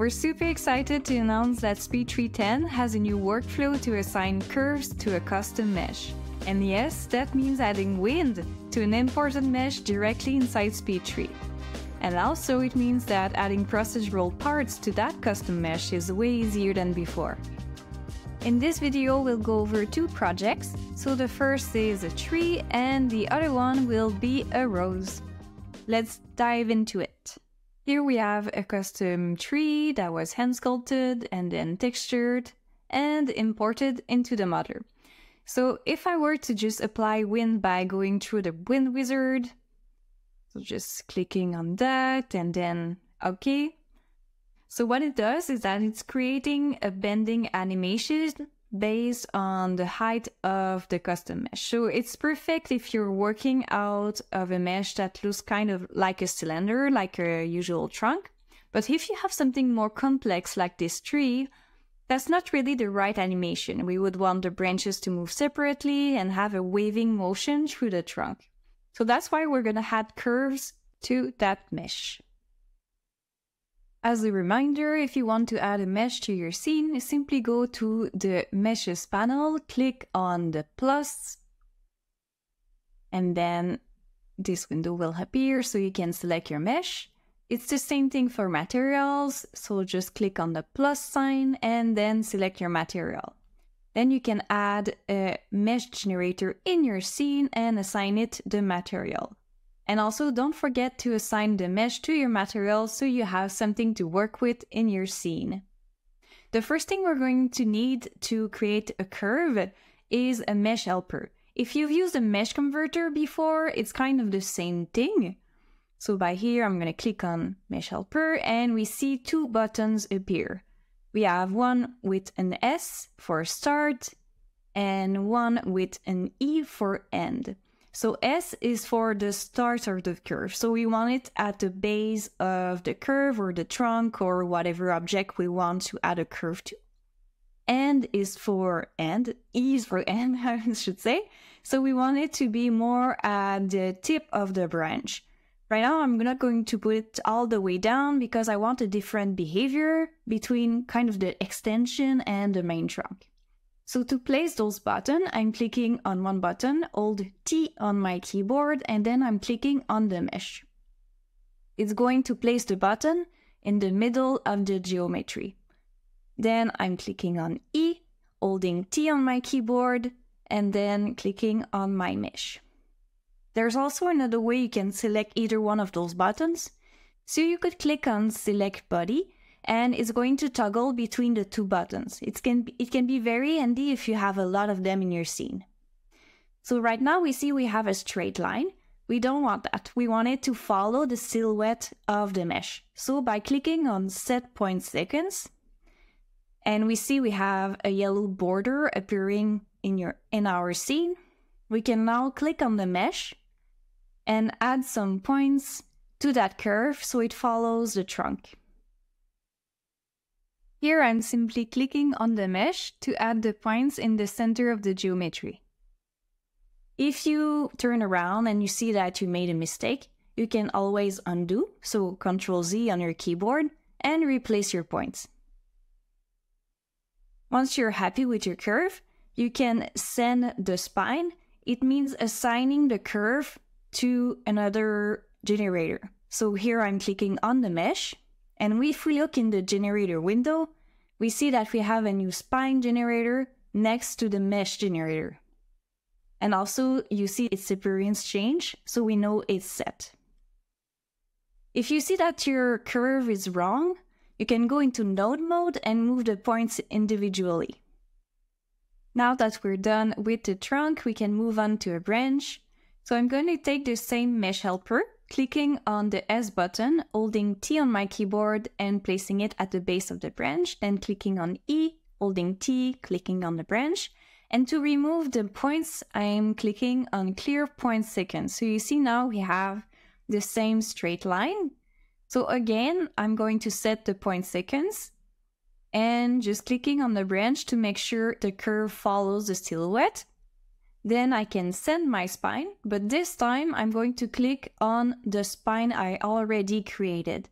We're super excited to announce that SpeedTree 10 has a new workflow to assign curves to a custom mesh. And yes, that means adding wind to an imported mesh directly inside SpeedTree. And also it means that adding procedural parts to that custom mesh is way easier than before. In this video, we'll go over two projects. So the first is a tree and the other one will be a rose. Let's dive into it. Here we have a custom tree that was hand sculpted and then textured and imported into the model. So if I were to just apply wind by going through the wind wizard, so just clicking on that and then OK. So what it does is that it's creating a bending animation based on the height of the custom mesh. So it's perfect if you're working out of a mesh that looks kind of like a cylinder, like a usual trunk. But if you have something more complex like this tree, that's not really the right animation. We would want the branches to move separately and have a waving motion through the trunk. So that's why we're going to add curves to that mesh. As a reminder, if you want to add a mesh to your scene, simply go to the Meshes panel, click on the plus, and then this window will appear so you can select your mesh. It's the same thing for materials, so just click on the plus sign and then select your material. Then you can add a mesh generator in your scene and assign it the material. And also don't forget to assign the mesh to your material so you have something to work with in your scene. The first thing we're going to need to create a curve is a mesh helper. If you've used a mesh converter before, it's kind of the same thing. So by here, I'm going to click on mesh helper and we see two buttons appear. We have one with an S for start and one with an E for end. So S is for the start of the curve. So we want it at the base of the curve or the trunk or whatever object we want to add a curve to. End is for end, E is for end, I should say. So we want it to be more at the tip of the branch. Right now, I'm not going to put it all the way down because I want a different behavior between kind of the extension and the main trunk. So to place those buttons, I'm clicking on one button, hold T on my keyboard, and then I'm clicking on the mesh. It's going to place the button in the middle of the geometry. Then I'm clicking on E, holding T on my keyboard, and then clicking on my mesh. There's also another way you can select either one of those buttons. So you could click on Select Body, and it's going to toggle between the two buttons. It can be very handy if you have a lot of them in your scene. So right now we see we have a straight line. We don't want that. We want it to follow the silhouette of the mesh. So by clicking on Set Point Seconds, and we see we have a yellow border appearing in our scene, we can now click on the mesh and add some points to that curve so it follows the trunk. Here I'm simply clicking on the mesh to add the points in the center of the geometry. If you turn around and you see that you made a mistake, you can always undo, so Ctrl Z on your keyboard, and replace your points. Once you're happy with your curve, you can send the spine. It means assigning the curve to another generator. So here I'm clicking on the mesh. And if we look in the generator window, we see that we have a new spine generator next to the mesh generator. And also you see its appearance change, so we know it's set. If you see that your curve is wrong, you can go into node mode and move the points individually. Now that we're done with the trunk, we can move on to a branch. So I'm going to take the same mesh helper, clicking on the S button, holding T on my keyboard and placing it at the base of the branch, then clicking on E, holding T, clicking on the branch. And to remove the points, I'm clicking on Clear Point Seconds. So you see now we have the same straight line. So again, I'm going to set the point seconds and just clicking on the branch to make sure the curve follows the silhouette. Then I can send my spine, but this time I'm going to click on the spine I already created.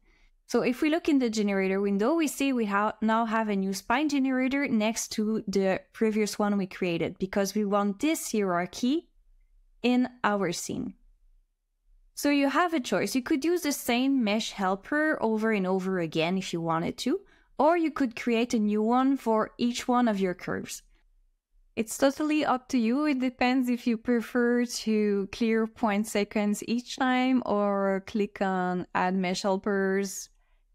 So if we look in the generator window, we see we now have a new spine generator next to the previous one we created because we want this hierarchy in our scene. So you have a choice. You could use the same mesh helper over and over again if you wanted to, or you could create a new one for each one of your curves. It's totally up to you. It depends if you prefer to clear 0.2 seconds each time or click on Add Mesh Helpers.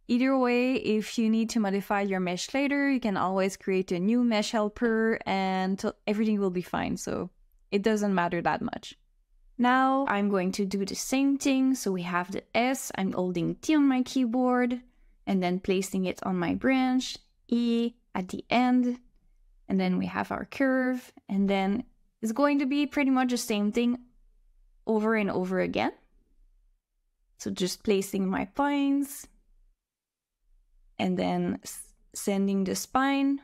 Either way, if you need to modify your mesh later, you can always create a new mesh helper and everything will be fine. So it doesn't matter that much. Now I'm going to do the same thing. So we have the S, I'm holding T on my keyboard and then placing it on my branch, E at the end. And then we have our curve, and then it's going to be pretty much the same thing over and over again. So just placing my points, and then sending the spine.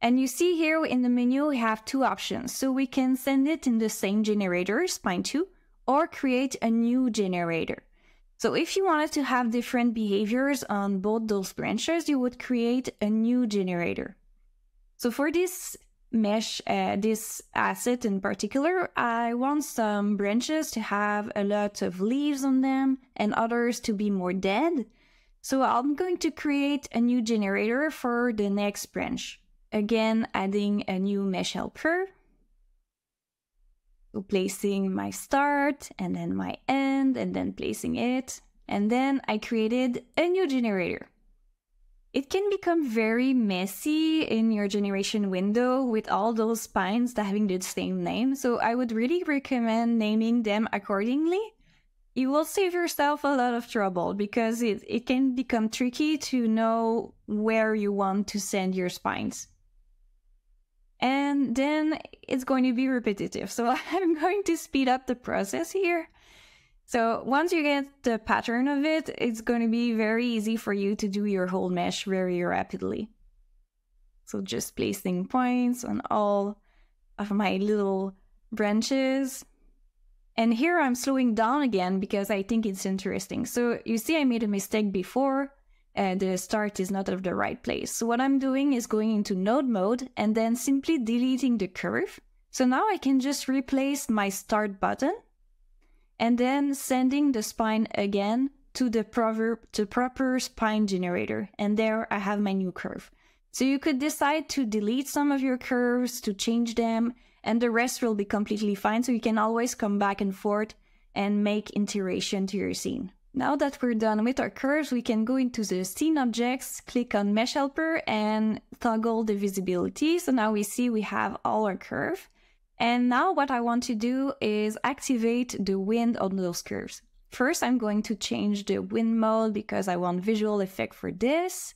And you see here in the menu, we have two options. So we can send it in the same generator, spine 2, or create a new generator. So if you wanted to have different behaviors on both those branches, you would create a new generator. So for this mesh, this asset in particular, I want some branches to have a lot of leaves on them and others to be more dead. So I'm going to create a new generator for the next branch. Again, adding a new mesh helper. So placing my start and then my end and then placing it. And then I created a new generator. It can become very messy in your generation window with all those spines that having the same name, so I would really recommend naming them accordingly. You will save yourself a lot of trouble because it can become tricky to know where you want to send your spines. And then it's going to be repetitive, so I'm going to speed up the process here. So once you get the pattern of it, it's going to be very easy for you to do your whole mesh very rapidly. So just placing points on all of my little branches. And here I'm slowing down again because I think it's interesting. So you see I made a mistake before. The start is not at the right place. So what I'm doing is going into node mode and then simply deleting the curve. So now I can just replace my start button and then sending the spine again to the proper spine generator. And there I have my new curve. So you could decide to delete some of your curves, to change them, and the rest will be completely fine. So you can always come back and forth and make iteration to your scene. Now that we're done with our curves, we can go into the scene objects, click on mesh helper and toggle the visibility. So now we see we have all our curve. And now what I want to do is activate the wind on those curves. First, I'm going to change the wind mode because I want visual effect for this.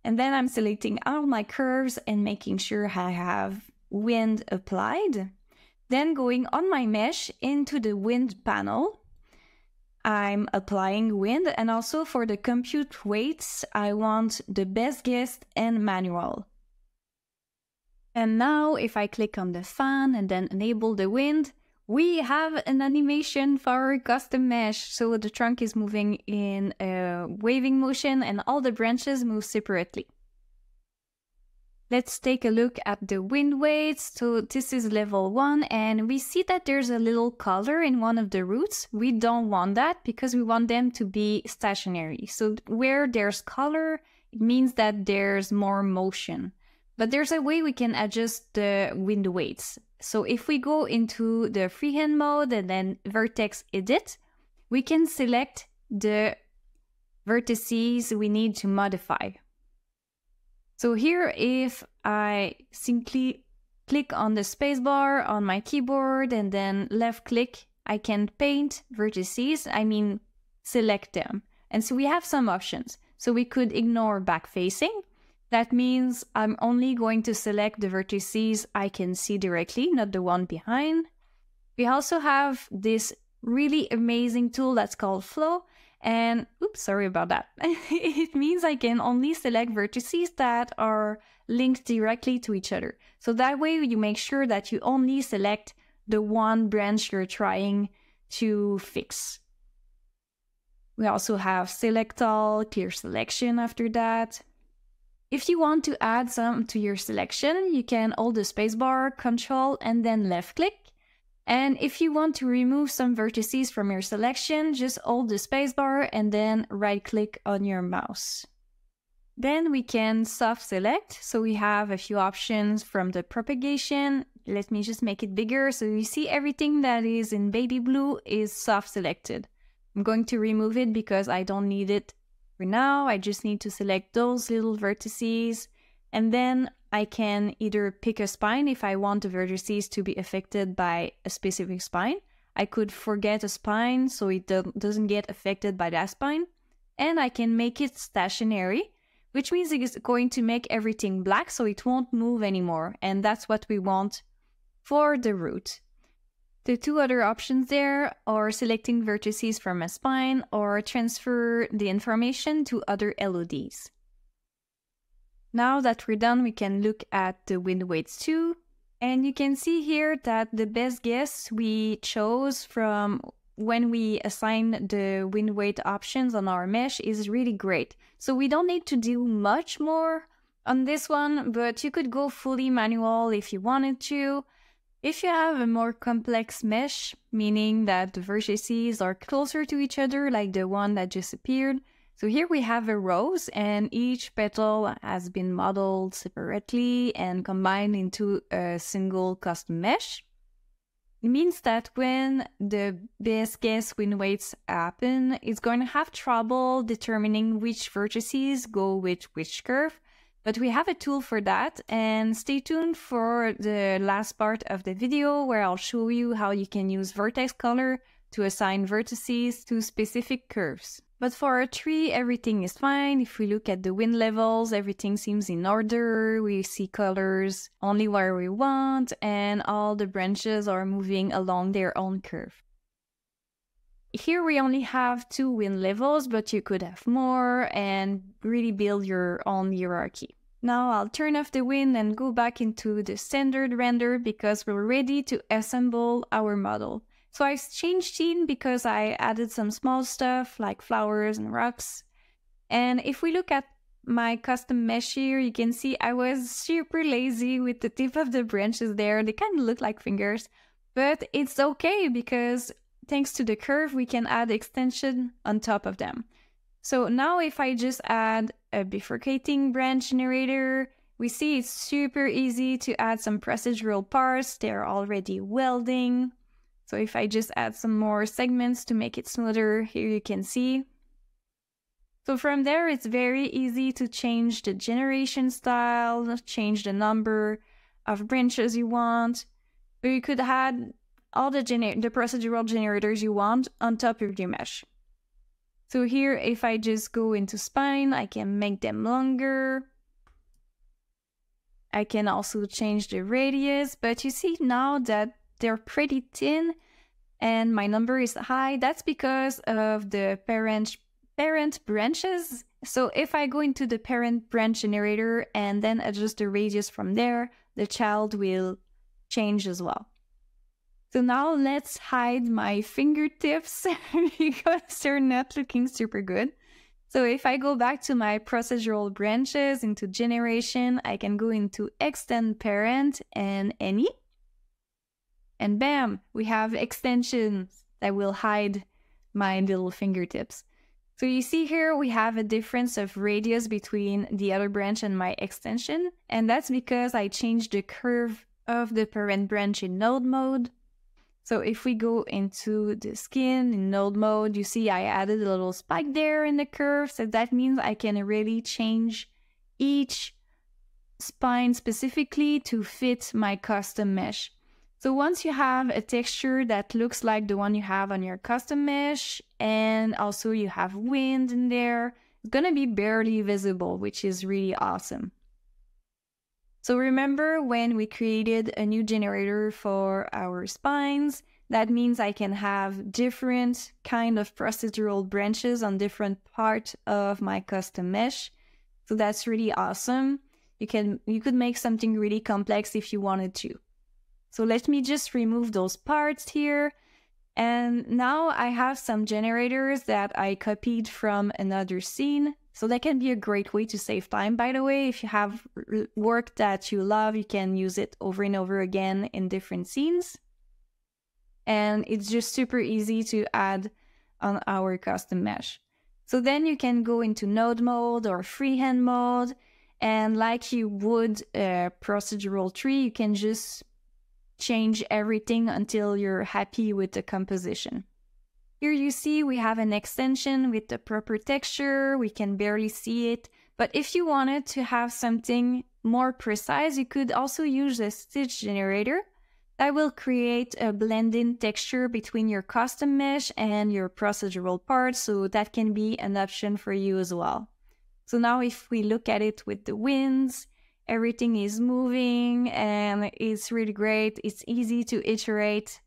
And then I'm selecting all my curves and making sure I have wind applied. Then going on my mesh into the wind panel, I'm applying wind. And also for the compute weights, I want the best guess and manual. And now if I click on the fan and then enable the wind, we have an animation for our custom mesh. So the trunk is moving in a waving motion and all the branches move separately. Let's take a look at the wind weights. So this is level 1 and we see that there's a little color in one of the roots. We don't want that because we want them to be stationary. So where there's color, it means that there's more motion. But there's a way we can adjust the wind weights. So if we go into the freehand mode and then vertex edit, we can select the vertices we need to modify. So here, if I simply click on the spacebar on my keyboard and then left click, I can paint vertices, select them. And so we have some options. So we could ignore back facing. That means I'm only going to select the vertices I can see directly, not the one behind. We also have this really amazing tool that's called Flow. And oops, sorry about that. It means I can only select vertices that are linked directly to each other. So that way you make sure that you only select the one branch you're trying to fix. We also have select all, clear selection after that. If you want to add some to your selection, you can hold the spacebar, Control, and then left click. And if you want to remove some vertices from your selection, just hold the spacebar and then right click on your mouse. Then we can soft select. So we have a few options from the propagation. Let me just make it bigger. So you see everything that is in baby blue is soft selected. I'm going to remove it because I don't need it for now. I just need to select those little vertices. And then I can either pick a spine if I want the vertices to be affected by a specific spine. I could forget a spine so it doesn't get affected by that spine. And I can make it stationary, which means it's going to make everything black so it won't move anymore. And that's what we want for the root. The two other options there are selecting vertices from a spine or transfer the information to other LODs. Now that we're done, we can look at the wind weights too. And you can see here that the best guess we chose from when we assign the wind weight options on our mesh is really great. So we don't need to do much more on this one, but you could go fully manual if you wanted to. If you have a more complex mesh, meaning that the vertices are closer to each other, like the one that just appeared. So here we have a rose and each petal has been modeled separately and combined into a single custom mesh. It means that when the best guess wind weights happen, it's going to have trouble determining which vertices go with which curve. But we have a tool for that, and stay tuned for the last part of the video where I'll show you how you can use vertex color to assign vertices to specific curves. But for our tree, everything is fine. If we look at the wind levels, everything seems in order. We see colors only where we want, and all the branches are moving along their own curve. Here we only have 2 wind levels, but you could have more and really build your own hierarchy. Now I'll turn off the wind and go back into the standard render because we're ready to assemble our model. So I changed scene because I added some small stuff like flowers and rocks. And if we look at my custom mesh here, you can see I was super lazy with the tip of the branches there. They kind of look like fingers, but it's okay because thanks to the curve, we can add extension on top of them. So now if I just add a bifurcating branch generator, we see it's super easy to add some procedural parts. They're already welding. So if I just add some more segments to make it smoother, here you can see. So from there, it's very easy to change the generation style, change the number of branches you want. Or you could add all the procedural generators you want on top of your mesh. So here, if I just go into spine, I can make them longer. I can also change the radius, but you see now that they're pretty thin and my number is high. That's because of the parent branches. So if I go into the parent branch generator and then adjust the radius from there, the child will change as well. So now let's hide my fingertips because they're not looking super good. So if I go back to my procedural branches into generation, I can go into extend parent and any. And bam, we have extensions that will hide my little fingertips. So you see here, we have a difference of radius between the other branch and my extension. And that's because I changed the curve of the parent branch in node mode. So if we go into the skin in node mode, you see I added a little spike there in the curve. So that means I can really change each spine specifically to fit my custom mesh. So once you have a texture that looks like the one you have on your custom mesh, and also you have wind in there, it's gonna be barely visible, which is really awesome. So remember when we created a new generator for our spines, that means I can have different kind of procedural branches on different parts of my custom mesh. So that's really awesome. You could make something really complex if you wanted to. So let me just remove those parts here. And now I have some generators that I copied from another scene. So that can be a great way to save time, by the way. If you have work that you love, you can use it over and over again in different scenes. And it's just super easy to add on our custom mesh. So then you can go into node mode or freehand mode. And like you would a procedural tree, you can just change everything until you're happy with the composition. Here you see we have an extension with the proper texture. We can barely see it. But if you wanted to have something more precise, you could also use a stitch generator that will create a blend-in texture between your custom mesh and your procedural part. So that can be an option for you as well. So now if we look at it with the winds, everything is moving and it's really great. It's easy to iterate.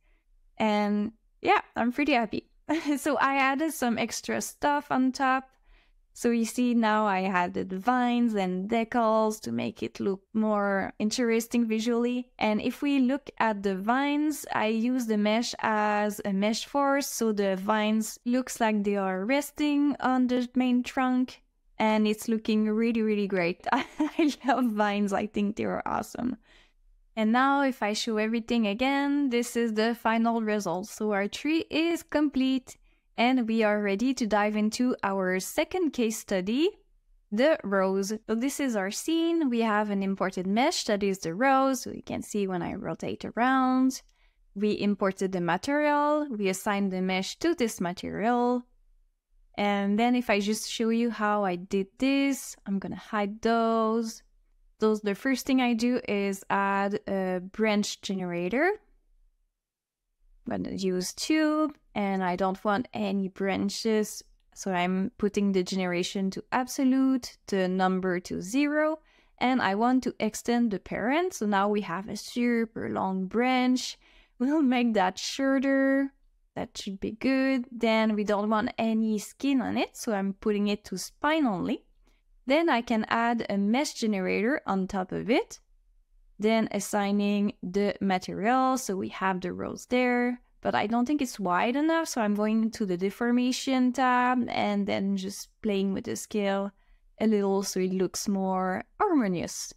And yeah, I'm pretty happy. So I added some extra stuff on top. So you see now I added vines and decals to make it look more interesting visually. And if we look at the vines, I use the mesh as a mesh force. So the vines looks like they are resting on the main trunk. And it's looking really, really great. I love vines. I think they're awesome. And now if I show everything again, this is the final result. So our tree is complete and we are ready to dive into our second case study, the rose. So this is our scene. We have an imported mesh that is the rose. So you can see when I rotate around. We imported the material. We assigned the mesh to this material. And then if I just show you how I did this, I'm gonna hide those. The first thing I do is add a branch generator. I'm gonna use tube and I don't want any branches. So I'm putting the generation to absolute, the number to 0, and I want to extend the parent. So now we have a super long branch. We'll make that shorter. That should be good. Then we don't want any skin on it, so I'm putting it to spine only. Then I can add a mesh generator on top of it. Then assigning the material, so we have the rose there, but I don't think it's wide enough, so I'm going to the deformation tab and then just playing with the scale a little so it looks more harmonious.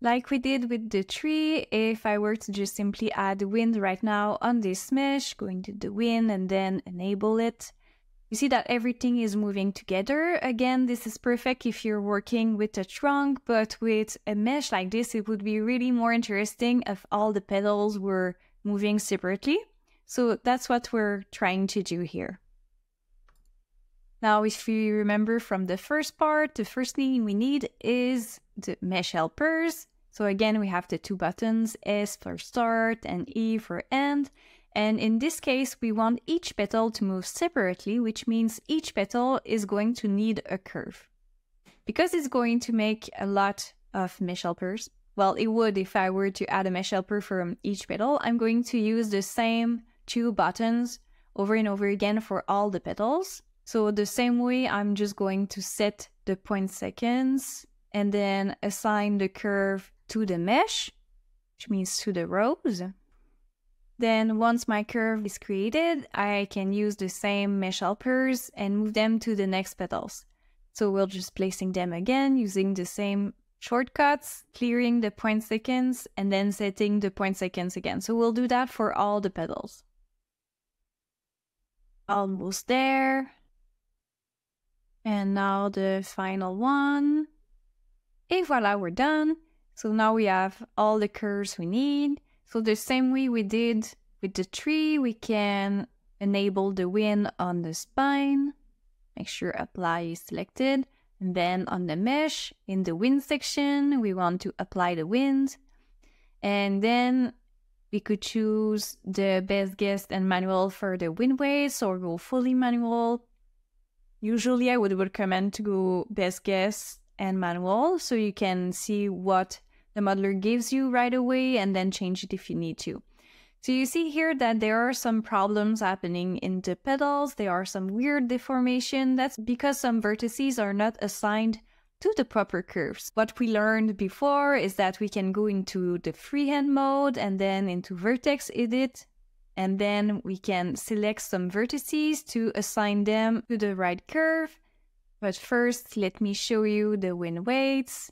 Like we did with the tree, if I were to just simply add wind right now on this mesh, going to the wind and then enable it, you see that everything is moving together. Again, this is perfect if you're working with a trunk, but with a mesh like this, it would be really more interesting if all the petals were moving separately. So that's what we're trying to do here. Now, if you remember from the first part, the first thing we need is the mesh helpers. So again, we have the two buttons, S for start and E for end. And in this case, we want each petal to move separately, which means each petal is going to need a curve. Because it's going to make a lot of mesh helpers, well, it would if I were to add a mesh helper from each petal, I'm going to use the same two buttons over and over again for all the petals. So the same way, I'm just going to set the point seconds and then assign the curve to the mesh, which means to the rose. Then once my curve is created, I can use the same mesh helpers and move them to the next petals. So we're just placing them again using the same shortcuts, clearing the point seconds, and then setting the point seconds again. So we'll do that for all the petals. Almost there. And now the final one. Et voila, we're done. So now we have all the curves we need. So the same way we did with the tree, we can enable the wind on the spine. Make sure apply is selected. And then on the mesh, in the wind section, we want to apply the wind. And then we could choose the best guess and manual for the wind waves or go fully manual. Usually I would recommend to go best guess and manual so you can see what the modeler gives you right away and then change it if you need to. So you see here that there are some problems happening in the petals. There are some weird deformation. That's because some vertices are not assigned to the proper curves. What we learned before is that we can go into the freehand mode and then into vertex edit And then we can select some vertices to assign them to the right curve. But first, let me show you the wind weights.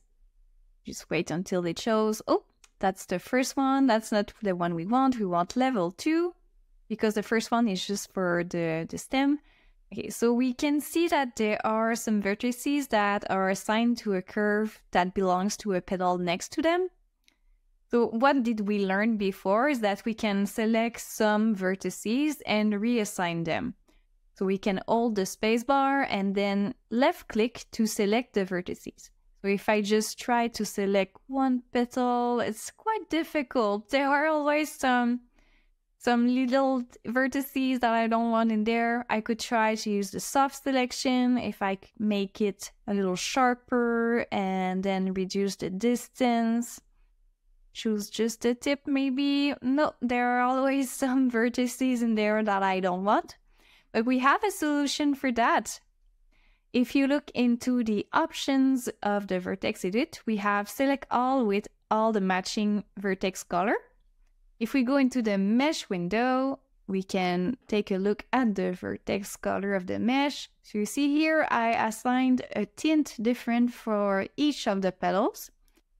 Just wait until it shows. Oh, that's the first one. That's not the one we want. We want level 2 because the first one is just for the stem. Okay, so we can see that there are some vertices that are assigned to a curve that belongs to a pedal next to them. So what did we learn before is that we can select some vertices and reassign them. So we can hold the spacebar and then left click to select the vertices. So if I just try to select one petal, it's quite difficult. There are always some little vertices that I don't want in there. I could try to use the soft selection if I make it a little sharper and then reduce the distance. Choose just the tip maybe. No, there are always some vertices in there that I don't want. But we have a solution for that. If you look into the options of the vertex edit, we have select all with all the matching vertex color. If we go into the mesh window, we can take a look at the vertex color of the mesh. So you see here, I assigned a tint different for each of the petals.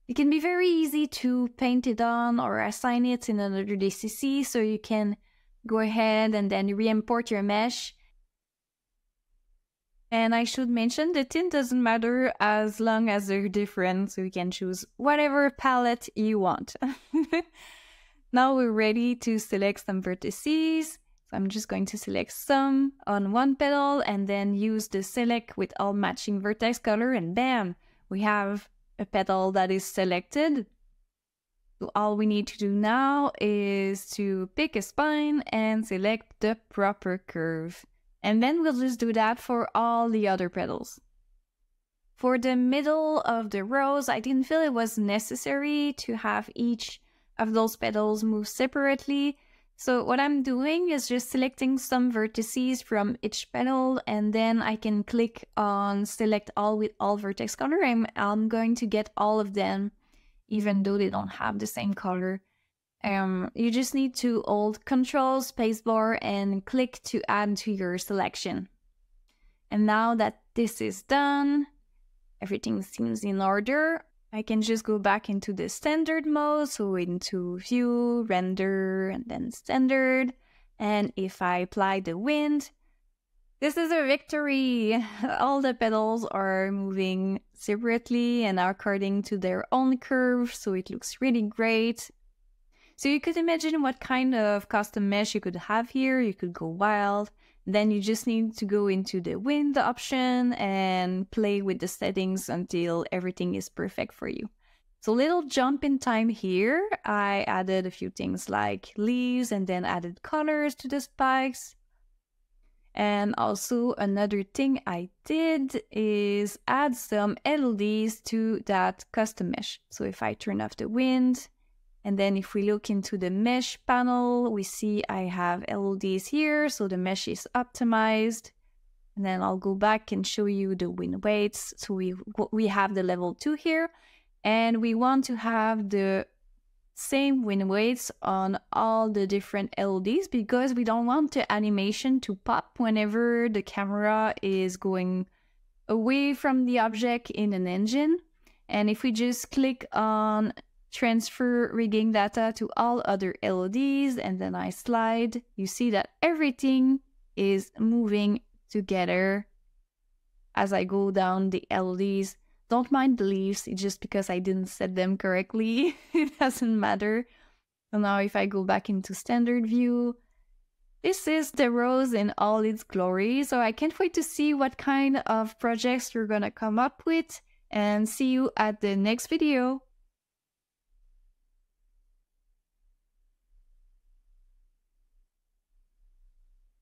It can be very easy to paint it on or assign it in another DCC, so you can go ahead and then re-import your mesh. And I should mention the tint doesn't matter as long as they're different, so you can choose whatever palette you want. Now we're ready to select some vertices. So I'm just going to select some on one petal and then use the select with all matching vertex color, and bam, we have a petal that is selected. So all we need to do now is to pick a spine and select the proper curve. And then we'll just do that for all the other petals. For the middle of the rows, I didn't feel it was necessary to have each of those petals move separately. So what I'm doing is just selecting some vertices from each petal, and then I can click on select all with all vertex color, and I'm going to get all of them, even though they don't have the same color. You just need to hold Control spacebar and click to add to your selection. And now that this is done, everything seems in order. I can just go back into the standard mode, so into view, render, and then standard. And if I apply the wind, this is a victory! All the petals are moving separately and according to their own curve, so it looks really great. So you could imagine what kind of custom mesh you could have here. You could go wild. Then you just need to go into the wind option and play with the settings until everything is perfect for you. So little jump in time here. I added a few things like leaves and then added colors to the spikes. And also another thing I did is add some LEDs to that custom mesh. So if I turn off the wind, and then if we look into the mesh panel, we see I have LEDs here, so the mesh is optimized. And then I'll go back and show you the wind weights. So we have the level 2 here, and we want to have the same wind weights on all the different LEDs because we don't want the animation to pop whenever the camera is going away from the object in an engine. And if we just click on transfer rigging data to all other LEDs, and then I slide, you see that everything is moving together as I go down the LEDs. Don't mind the leaves, it's just because I didn't set them correctly. It doesn't matter. So now if I go back into standard view, this is the rose in all its glory. So I can't wait to see what kind of projects you're gonna come up with, and see you at the next video.